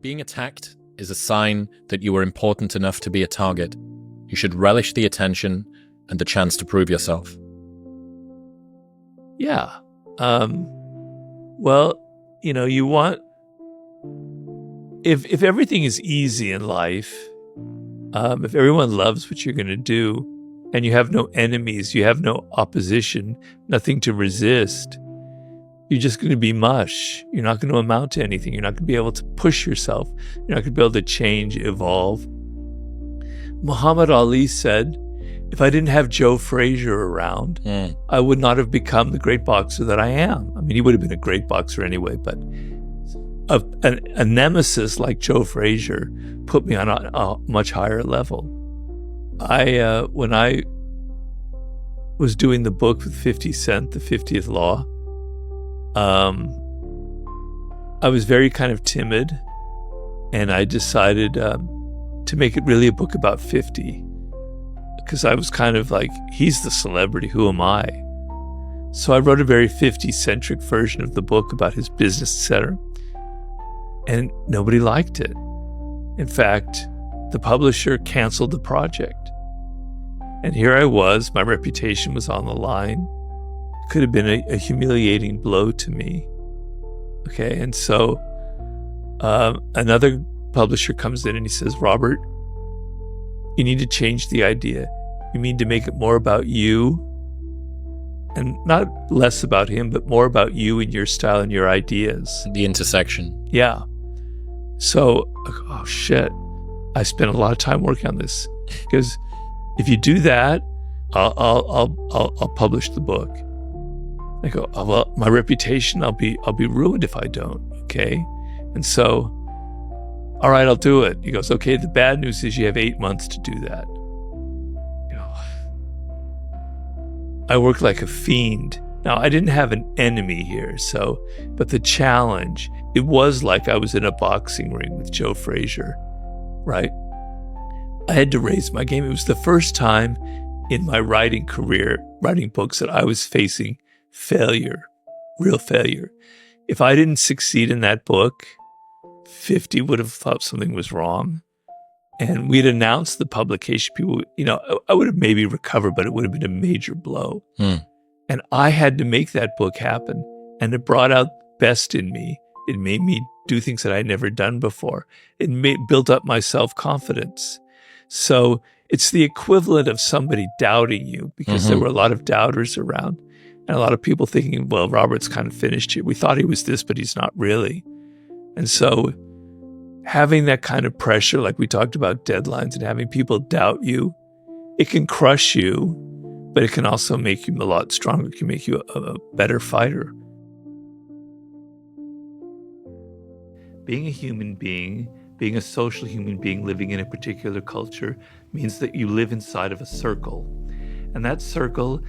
Being attacked is a sign that you are important enough to be a target. You should relish the attention and the chance to prove yourself. Yeah. Well, you want... If everything is easy in life, if everyone loves what you're going to do, and you have no enemies, you have no opposition, nothing to resist, you're just going to be mush. You're not going to amount to anything. You're not going to be able to push yourself. You're not going to be able to change, evolve. Muhammad Ali said, if I didn't have Joe Frazier around, I would not have become the great boxer that I am. I mean, he would have been a great boxer anyway, but a nemesis like Joe Frazier put me on a much higher level. When I was doing the book with 50 Cent, The 50th Law, I was very kind of timid, and I decided to make it really a book about 50, because I was kind of like, he's the celebrity, who am I? So I wrote a very 50-centric version of the book about his business, etc., and nobody liked it. In fact, the publisher canceled the project. And here I was, my reputation was on the line. It could have been a humiliating blow to me. Okay, and so another publisher comes in and he says, Robert, you need to change the idea. You need to make it more about you, and not less about him, but more about you and your style and your ideas. The intersection. Yeah. So, oh shit, I spent a lot of time working on this, because if you do that, I'll publish the book. I go, oh, well, my reputation, I'll be ruined if I don't. Okay, and so, all right, I'll do it. He goes, okay. The bad news is you have 8 months to do that. I worked like a fiend. Now, I didn't have an enemy here, but the challenge, it was like I was in a boxing ring with Joe Frazier, right? I had to raise my game. It was the first time in my writing career, writing books, that I was facing failure, real failure. If I didn't succeed in that book, 50 would have thought something was wrong. And we'd announced the publication. People, I would have maybe recovered, but it would have been a major blow. And I had to make that book happen. And it brought out the best in me. It made me do things that I'd never done before. It built up my self-confidence. So it's the equivalent of somebody doubting you, because there were a lot of doubters around, and a lot of people thinking, well, Robert's kind of finished here. We thought he was this, but he's not really. And so having that kind of pressure, like we talked about deadlines, and having people doubt you, it can crush you, but it can also make you a lot stronger. It can make you a better fighter. Being a human being, being a social human being living in a particular culture, means that you live inside of a circle. And that circle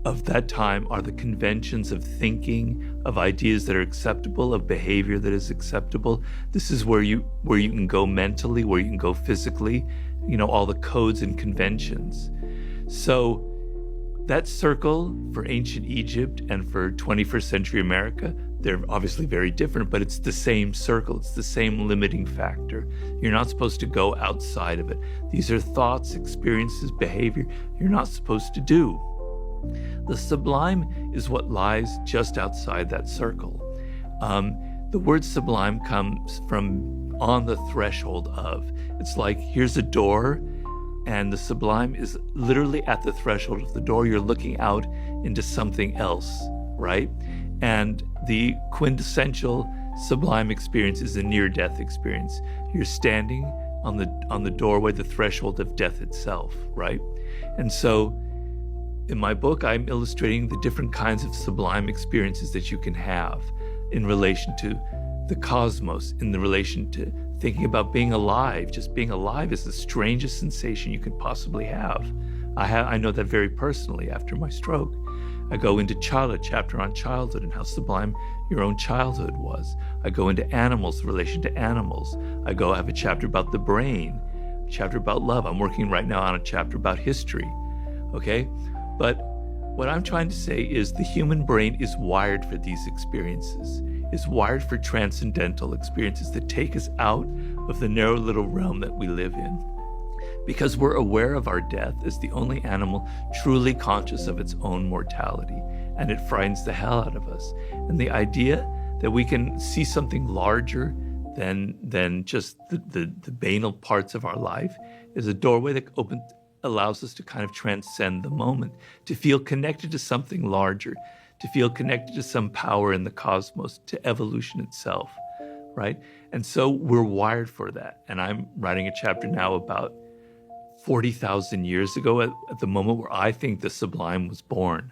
of that time are the conventions of thinking, of ideas that are acceptable, of behavior that is acceptable. This is where you can go mentally, where you can go physically, all the codes and conventions. So that circle for ancient Egypt and for 21st century America, they're obviously very different, but it's the same circle. It's the same limiting factor. You're not supposed to go outside of it. These are thoughts, experiences, behavior you're not supposed to do. The sublime is what lies just outside that circle. The word sublime comes from on the threshold of. It's like, here's a door, and the sublime is literally at the threshold of the door. You're looking out into something else, right? And the quintessential sublime experience is a near-death experience. You're standing on the doorway, the threshold of death itself, right? And so in my book, I'm illustrating the different kinds of sublime experiences that you can have in relation to the cosmos, in the relation to thinking about being alive. Just being alive is the strangest sensation you could possibly have. I know that very personally after my stroke. I go into a chapter on childhood and how sublime your own childhood was. I go into animals, the relation to animals. I have a chapter about the brain, a chapter about love. I'm working right now on a chapter about history, okay? But what I'm trying to say is the human brain is wired for these experiences, is wired for transcendental experiences that take us out of the narrow little realm that we live in. Because we're aware of our death as the only animal truly conscious of its own mortality, and it frightens the hell out of us. And the idea that we can see something larger than just the banal parts of our life is a doorway that allows us to kind of transcend the moment, to feel connected to something larger, to feel connected to some power in the cosmos, to evolution itself, right? And so we're wired for that. And I'm writing a chapter now about 40,000 years ago at the moment where I think the sublime was born.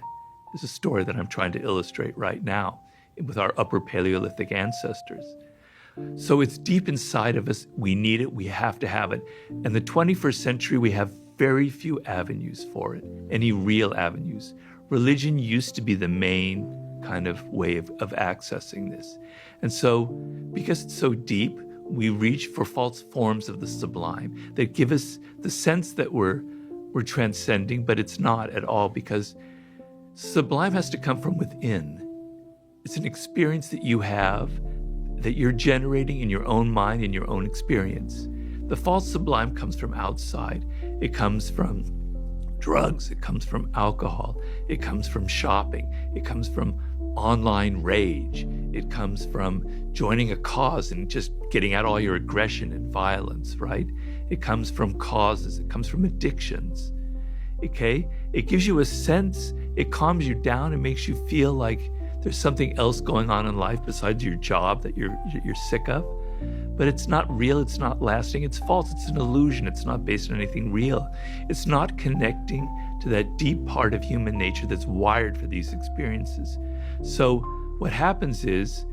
Is a story that I'm trying to illustrate right now with our upper Paleolithic ancestors. So it's deep inside of us. We need it. We have to have it. In the 21st century, we have very few avenues for it, any real avenues. Religion used to be the main kind of way of accessing this. And so, because it's so deep, we reach for false forms of the sublime that give us the sense that we're transcending, but it's not at all, because sublime has to come from within. It's an experience that you have, that you're generating in your own mind, in your own experience. The false sublime comes from outside. It comes from drugs. It comes from alcohol. It comes from shopping. It comes from online rage. It comes from joining a cause and just getting out all your aggression and violence, right? It comes from causes. It comes from addictions. Okay? It gives you a sense. It calms you down and makes you feel like there's something else going on in life besides your job that you're sick of. But it's not real, it's not lasting, it's false, it's an illusion, it's not based on anything real. It's not connecting to that deep part of human nature that's wired for these experiences. So what happens is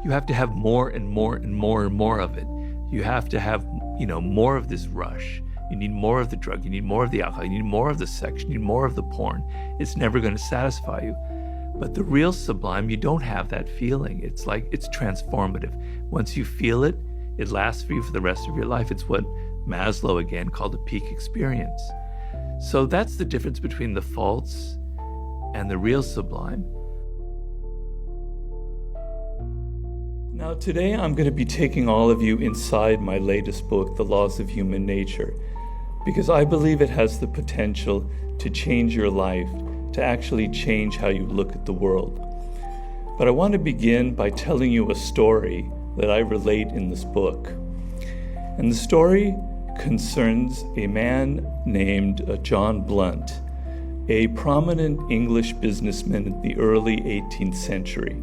you have to have more and more and more and more of it. You have to have, more of this rush. You need more of the drug, you need more of the alcohol, you need more of the sex, you need more of the porn. It's never going to satisfy you. But the real sublime, you don't have that feeling. It's transformative. Once you feel it, it lasts for you for the rest of your life. It's what Maslow again called a peak experience. So that's the difference between the false and the real sublime. Now today I'm going to be taking all of you inside my latest book, The Laws of Human Nature, because I believe it has the potential to change your life, to actually change how you look at the world. But I want to begin by telling you a story that I relate in this book. And the story concerns a man named John Blunt, a prominent English businessman in the early 18th century.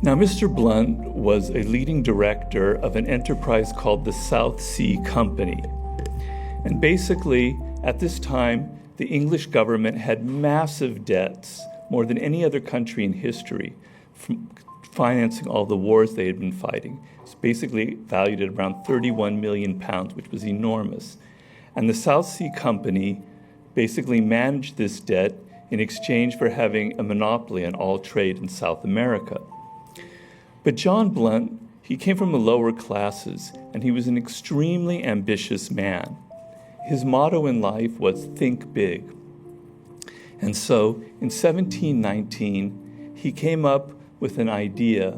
Now, Mr. Blunt was a leading director of an enterprise called the South Sea Company. And basically, at this time, the English government had massive debts, more than any other country in history, from financing all the wars they had been fighting. It's basically valued at around 31 million pounds, which was enormous. And the South Sea Company basically managed this debt in exchange for having a monopoly on all trade in South America. But John Blunt, he came from the lower classes, and he was an extremely ambitious man. His motto in life was think big. And so in 1719, he came up with an idea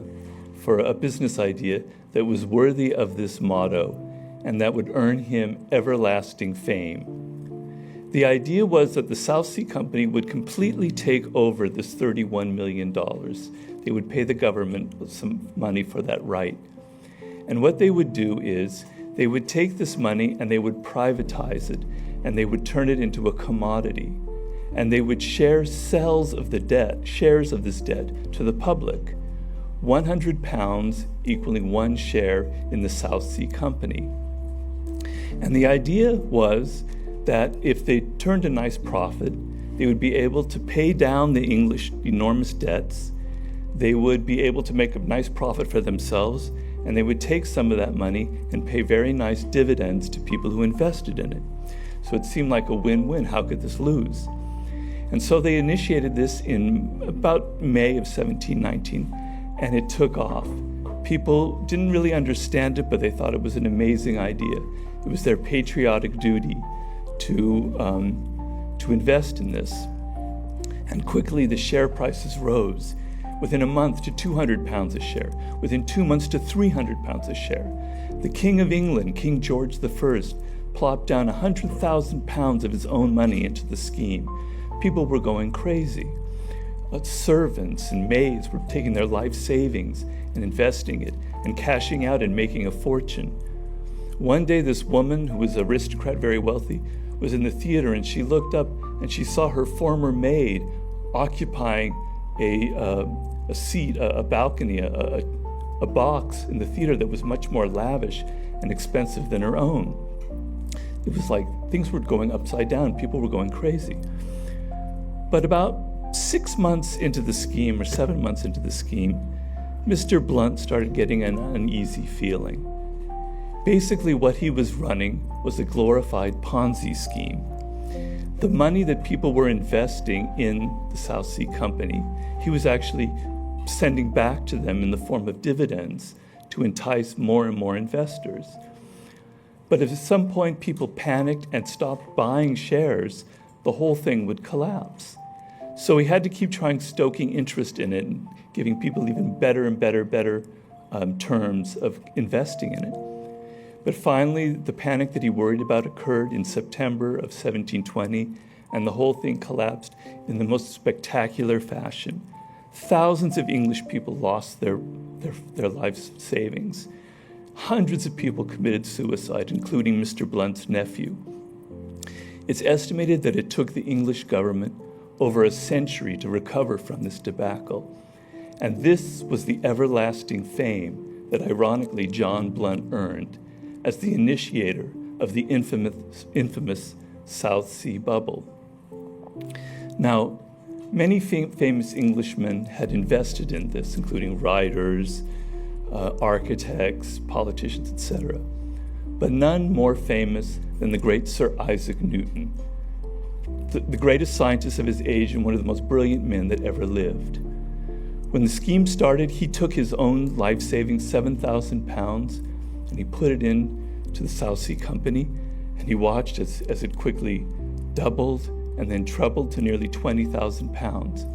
for a business idea that was worthy of this motto and that would earn him everlasting fame. The idea was that the South Sea Company would completely take over this $31 million. They would pay the government some money for that right. And what they would do is they would take this money and they would privatize it, and they would turn it into a commodity. And they would share shares of this debt to the public. 100 pounds equaling one share in the South Sea Company. And the idea was that if they turned a nice profit, they would be able to pay down the English enormous debts. They would be able to make a nice profit for themselves, and they would take some of that money and pay very nice dividends to people who invested in it. So it seemed like a win-win. How could this lose? And so they initiated this in about May of 1719, and it took off. People didn't really understand it, but they thought it was an amazing idea. It was their patriotic duty to invest in this. And quickly the share prices rose, within a month to 200 pounds a share, within 2 months to 300 pounds a share. The King of England, King George I, plopped down 100,000 pounds of his own money into the scheme. People were going crazy. Servants and maids were taking their life savings and investing it and cashing out and making a fortune. One day, this woman, who was an aristocrat, very wealthy, was in the theater, and she looked up and she saw her former maid occupying a seat, a balcony, a box in the theater that was much more lavish and expensive than her own. It was like things were going upside down. People were going crazy. But about 6 months into the scheme, or 7 months into the scheme, Mr. Blunt started getting an uneasy feeling. Basically, what he was running was a glorified Ponzi scheme. The money that people were investing in the South Sea Company, he was actually sending back to them in the form of dividends to entice more and more investors. But if at some point people panicked and stopped buying shares, the whole thing would collapse. So he had to keep trying stoking interest in it and giving people even better and better terms of investing in it. But finally, the panic that he worried about occurred in September of 1720, and the whole thing collapsed in the most spectacular fashion. Thousands of English people lost their life savings. Hundreds of people committed suicide, including Mr. Blunt's nephew. It's estimated that it took the English government over a century to recover from this debacle. And this was the everlasting fame that, ironically, John Blunt earned as the initiator of the infamous South Sea bubble. Now, many famous Englishmen had invested in this, including writers, architects, politicians, etc., but none more famous than the great Sir Isaac Newton, the greatest scientist of his age and one of the most brilliant men that ever lived. When the scheme started, he took his own life-saving £7,000 and he put it in to the South Sea Company, and he watched as it quickly doubled and then trebled to nearly £20,000.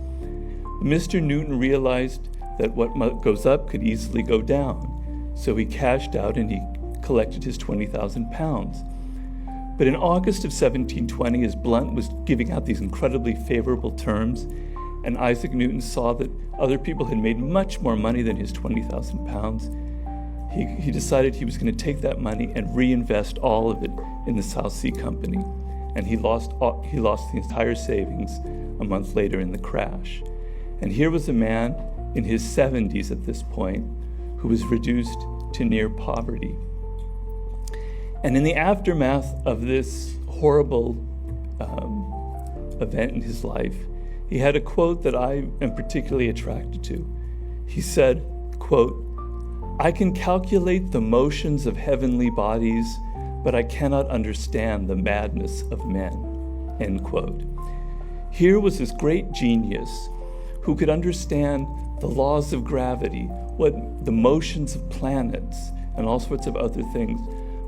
Mr. Newton realized that what goes up could easily go down, so he cashed out and he collected his £20,000. But in August of 1720, as Blunt was giving out these incredibly favorable terms, and Isaac Newton saw that other people had made much more money than his £20,000, he decided he was going to take that money and reinvest all of it in the South Sea Company. And he lost the entire savings a month later in the crash. And here was a man in his 70s at this point who was reduced to near poverty. And in the aftermath of this horrible event in his life, he had a quote that I am particularly attracted to. He said, quote, "I can calculate the motions of heavenly bodies, but I cannot understand the madness of men," end quote. Here was this great genius who could understand the laws of gravity, what the motions of planets, and all sorts of other things.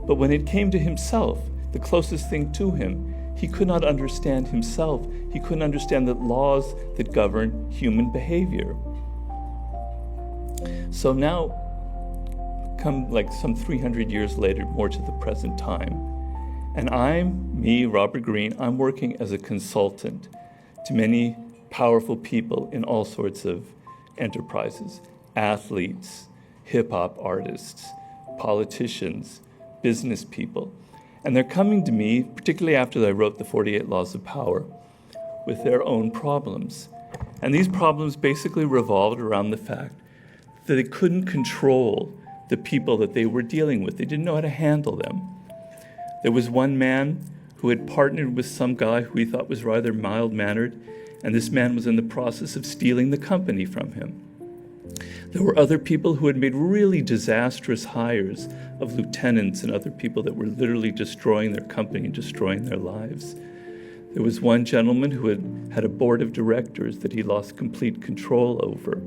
But when it came to himself, the closest thing to him, he could not understand himself. He couldn't understand the laws that govern human behavior. So now, come like some 300 years later, more to the present time, and Robert Greene, I'm working as a consultant to many powerful people in all sorts of enterprises, athletes, hip-hop artists, politicians, business people. And they're coming to me, particularly after I wrote the 48 Laws of Power, with their own problems. And these problems basically revolved around the fact that they couldn't control the people that they were dealing with. They didn't know how to handle them. There was one man who had partnered with some guy who he thought was rather mild-mannered, and this man was in the process of stealing the company from him. There were other people who had made really disastrous hires of lieutenants and other people that were literally destroying their company and destroying their lives. There was one gentleman who had a board of directors that he lost complete control over.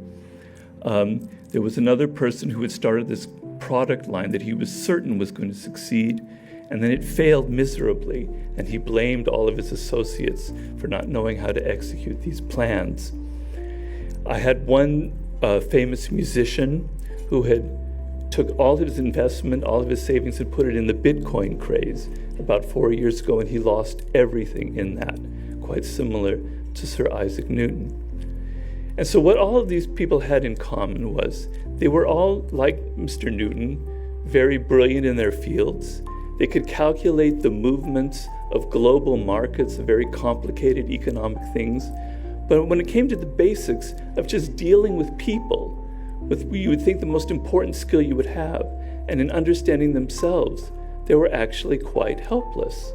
There was another person who had started this product line that he was certain was going to succeed, and then it failed miserably, and he blamed all of his associates for not knowing how to execute these plans. I had one a famous musician who had took all his investment, all of his savings, and put it in the Bitcoin craze about 4 years ago, and he lost everything in that, quite similar to Sir Isaac Newton. And so what all of these people had in common was they were all, like Mr. Newton, very brilliant in their fields. They could calculate the movements of global markets, of very complicated economic things. But when it came to the basics of just dealing with people, with you would think the most important skill you would have, and in understanding themselves, they were actually quite helpless.